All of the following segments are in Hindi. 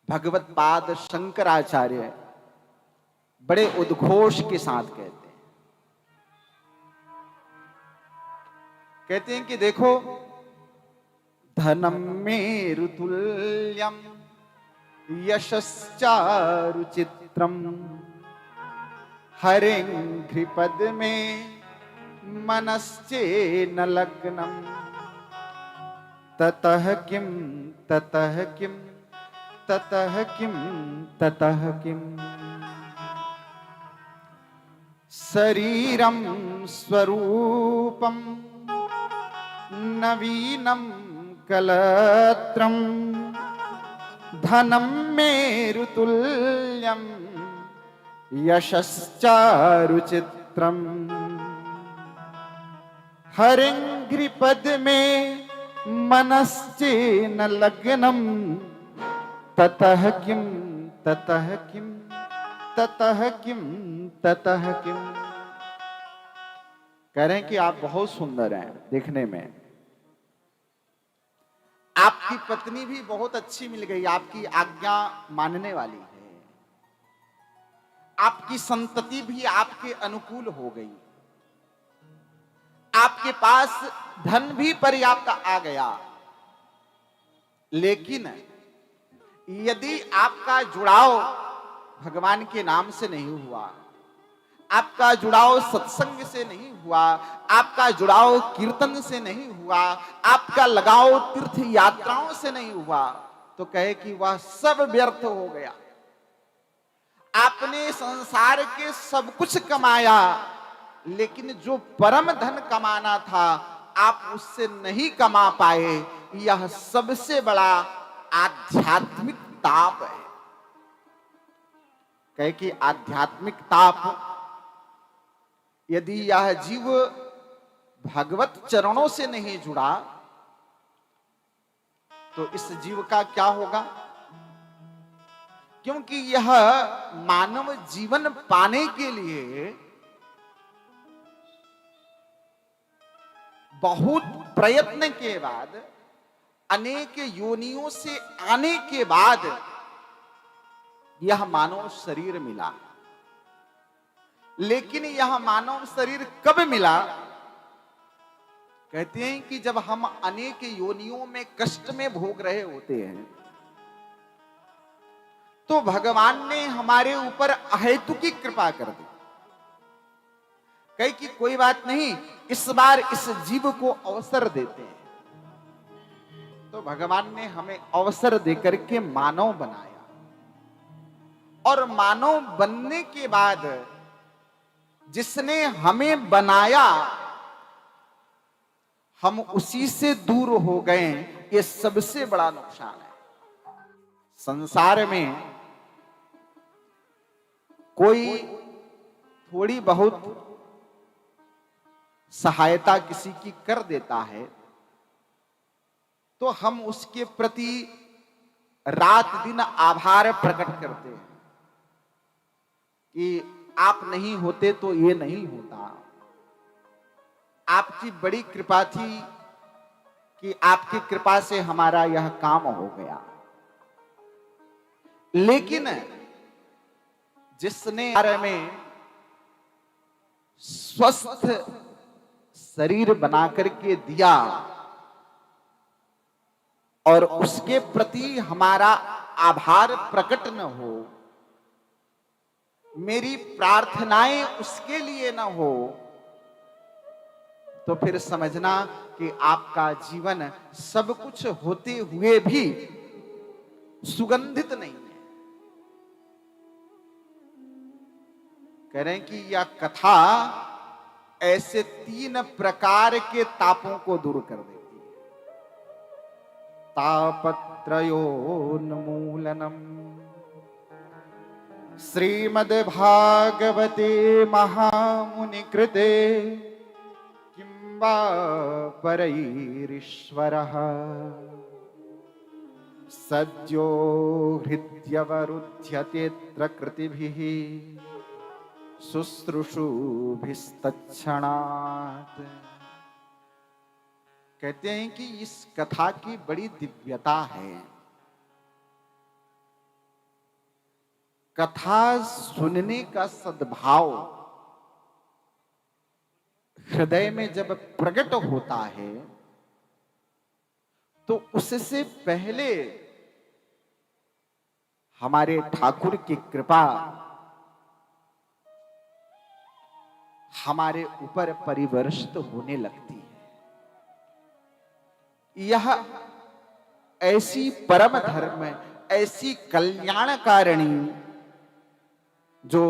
भगवत पाद शंकराचार्य बड़े उद्घोष के साथ कहते हैं कि देखो, धनम मेरु तुल्यम यशश्चारु चित्रम हरेंघ्रिपद में मनश्चेन लग्नम ततः किम ततः किम ततः किम ततः किम शरीरम स्वरूपम नवीनम कलत्रम धनम मेरुतुल्यम यशश्चारुचित्रम हरिंघ्रिपद में मनश्चेन लग्नम ततः किम ततः किम ततः किम ततः किम। कह रहे हैं कि आप बहुत सुंदर हैं देखने में, आपकी पत्नी भी बहुत अच्छी मिल गई, आपकी आज्ञा मानने वाली है, आपकी संतति भी आपके अनुकूल हो गई, आपके पास धन भी पर्याप्त आ गया। लेकिन यदि आपका जुड़ाव भगवान के नाम से नहीं हुआ, आपका जुड़ाव सत्संग से नहीं हुआ, आपका जुड़ाव कीर्तन से नहीं हुआ, आपका लगाव तीर्थ यात्राओं से नहीं हुआ, तो कहे कि वह सब व्यर्थ हो गया। आपने संसार के सब कुछ कमाया, लेकिन जो परम धन कमाना था आप उससे नहीं कमा पाए। यह सबसे बड़ा आध्यात्मिक ताप है। कहे कि आध्यात्मिक ताप, यदि यह जीव भगवत चरणों से नहीं जुड़ा तो इस जीव का क्या होगा? क्योंकि यह मानव जीवन पाने के लिए बहुत प्रयत्न के बाद, अनेक योनियों से आने के बाद यह मानव शरीर मिला। लेकिन यह मानव शरीर कब मिला? कहते हैं कि जब हम अनेक योनियों में कष्ट में भोग रहे होते हैं तो भगवान ने हमारे ऊपर अहेतुकी कृपा कर दी। कहे कि कोई बात नहीं, इस बार इस जीव को अवसर देते हैं। तो भगवान ने हमें अवसर देकर के मानव बनाया, और मानव बनने के बाद जिसने हमें बनाया हम उसी से दूर हो गए। ये सबसे बड़ा नुकसान है। संसार में कोई थोड़ी बहुत सहायता किसी की कर देता है तो हम उसके प्रति रात दिन आभार प्रकट करते हैं कि आप नहीं होते तो ये नहीं होता, आपकी बड़ी कृपा थी कि आपकी कृपा से हमारा यह काम हो गया। लेकिन जिसने हमारे में स्वस्थ शरीर बना करके दिया और उसके प्रति हमारा आभार प्रकट न हो, मेरी प्रार्थनाएं उसके लिए न हो, तो फिर समझना कि आपका जीवन सब कुछ होते हुए भी सुगंधित नहीं है। कह रहे हैं कि यह कथा ऐसे 3 प्रकार के तापों को दूर कर देती है। तापत्रयोन्मूलनम श्रीमद्भागवते महामुनि कृते किं वा परैरीश्वरः सद्यो हृद्यवरुध्यतेऽत्र कृतिभिः शुश्रूषुभिस्तत्क्षणात्। कहते हैं कि इस कथा की बड़ी दिव्यता है। कथा सुनने का सद्भाव हृदय में जब प्रकट होता है तो उससे पहले हमारे ठाकुर की कृपा हमारे ऊपर परिवर्षित होने लगती है। यह ऐसी परम धर्म, ऐसी कल्याणकारिणी जो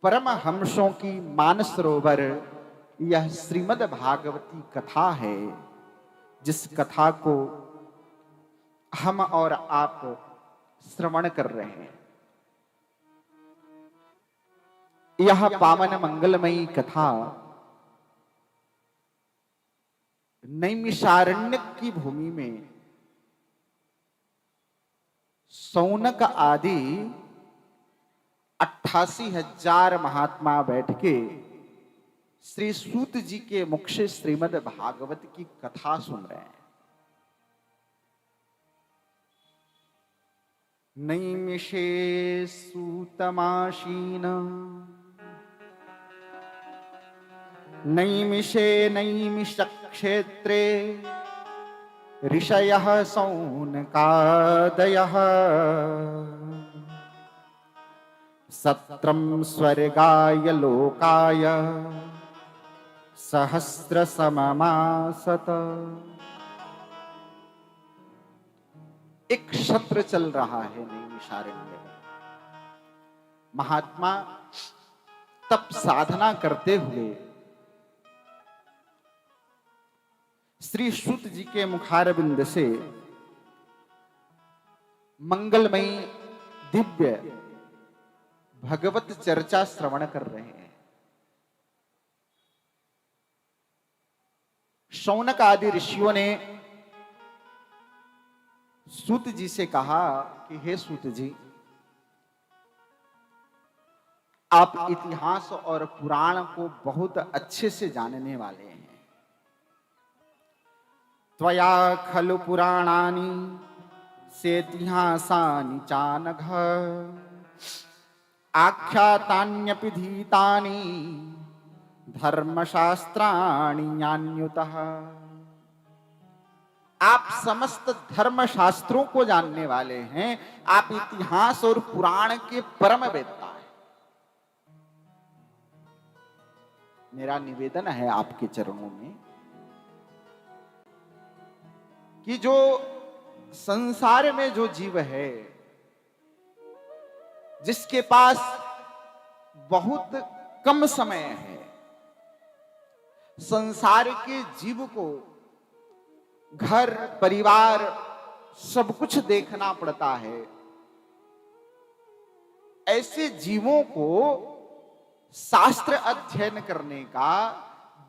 परमहंसों की मानसरोवर यह श्रीमद् भागवती कथा है, जिस कथा को हम और आप श्रवण कर रहे हैं। यह पावन मंगलमयी कथा नैमिषारण्य की भूमि में शौनक आदि 88,000 महात्मा बैठ के श्री सूत जी के मुख से श्रीमद् भागवत की कथा सुन रहे हैं। नैमिषे सूतमाशीन नैमिषे नैमिष क्षेत्रे ऋषयः सौनकादयः सत्रं स्वर्गाय लोकाय सहस्र सममासत। एक सत्र चल रहा है नैमिषारण्य में। महात्मा तप साधना करते हुए श्री सूत जी के मुखारविंद से मंगलमयी दिव्य भगवत चर्चा श्रवण कर रहे हैं। शौनक आदि ऋषियों ने सूत जी से कहा कि हे सूत जी, आप इतिहास और पुराण को बहुत अच्छे से जानने वाले हैं। त्वया खलु पुराणानि सेतिहासानि चानघ आख्यातान्यपि धीतानि धर्मशास्त्राणि ज्ञान्युतः। आप समस्त धर्म शास्त्रों को जानने वाले हैं, आप इतिहास और पुराण के परम वेत्ता हैं। मेरा निवेदन है आपके चरणों में कि जो संसार में जो जीव है, जिसके पास बहुत कम समय है, संसार के जीव को घर परिवार सब कुछ देखना पड़ता है, ऐसे जीवों को शास्त्र अध्ययन करने का,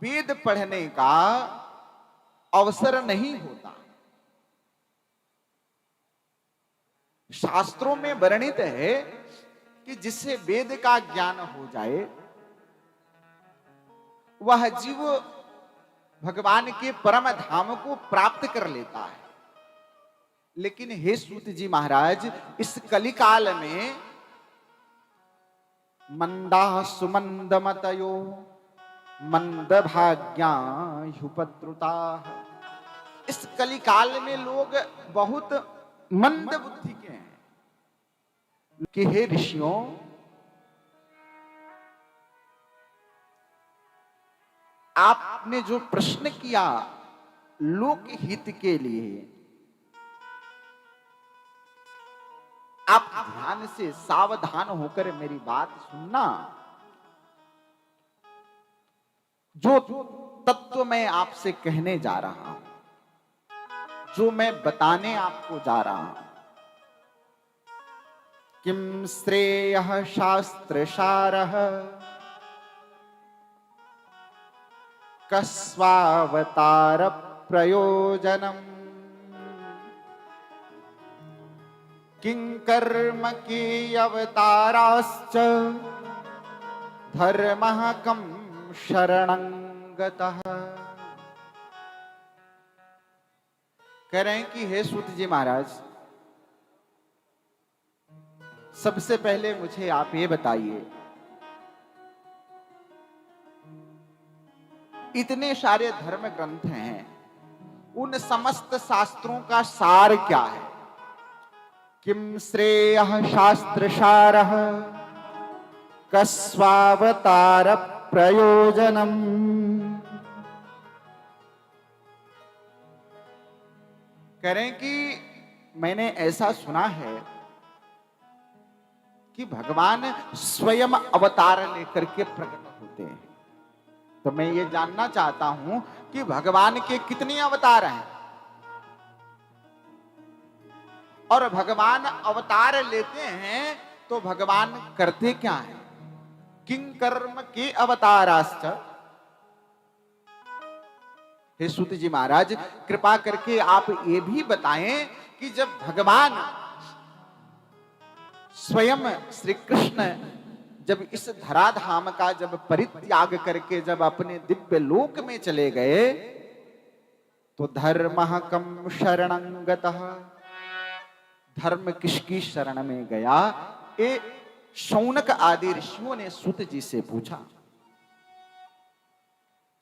वेद पढ़ने का अवसर नहीं होता। शास्त्रों में वर्णित है कि जिससे वेद का ज्ञान हो जाए वह जीव भगवान के परम धाम को प्राप्त कर लेता है। लेकिन हे सूत जी महाराज, इस कलिकाल में मंदा सुमंद मतयो मंद भाग्या युपद्रुता, इस कलिकाल में लोग बहुत मंद बुद्धि के हैं। कि हे ऋषियों, आपने जो प्रश्न किया लोक हित के लिए, आप ध्यान से सावधान होकर मेरी बात सुनना। जो तत्व मैं आपसे कहने जा रहा हूं, जो मैं बताने आपको जा रहा हूं, किम श्रेयः शास्त्रसारः कस्वावतार प्रयोजनम् किं कर्म की अवताराश्च धर्मः कं शरणं गतः। कह रहे हैं कि हे सूत जी महाराज, सबसे पहले मुझे आप ये बताइए, इतने सारे धर्म ग्रंथ हैं, उन समस्त शास्त्रों का सार क्या है? किम श्रेयः शास्त्र सारः कस्वावतार प्रयोजनम। करें कि मैंने ऐसा सुना है कि भगवान स्वयं अवतार लेकर के प्रकट होते हैं। तो मैं ये जानना चाहता हूं कि भगवान के कितने अवतार हैं, और भगवान अवतार लेते हैं तो भगवान करते क्या हैं? किं कर्म के अवताराश्च। हे सूत जी महाराज, कृपा करके आप ये भी बताएं कि जब भगवान स्वयं श्री कृष्ण जब इस धराधाम का जब परित्याग करके जब अपने दिव्य लोक में चले गए, तो धर्मः कम शरणं गतः, धर्म किसकी शरण में गया? ये शौनक आदि ऋषियों ने सूत जी से पूछा।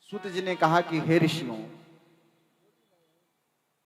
सूत जी ने कहा कि हे ऋषियों,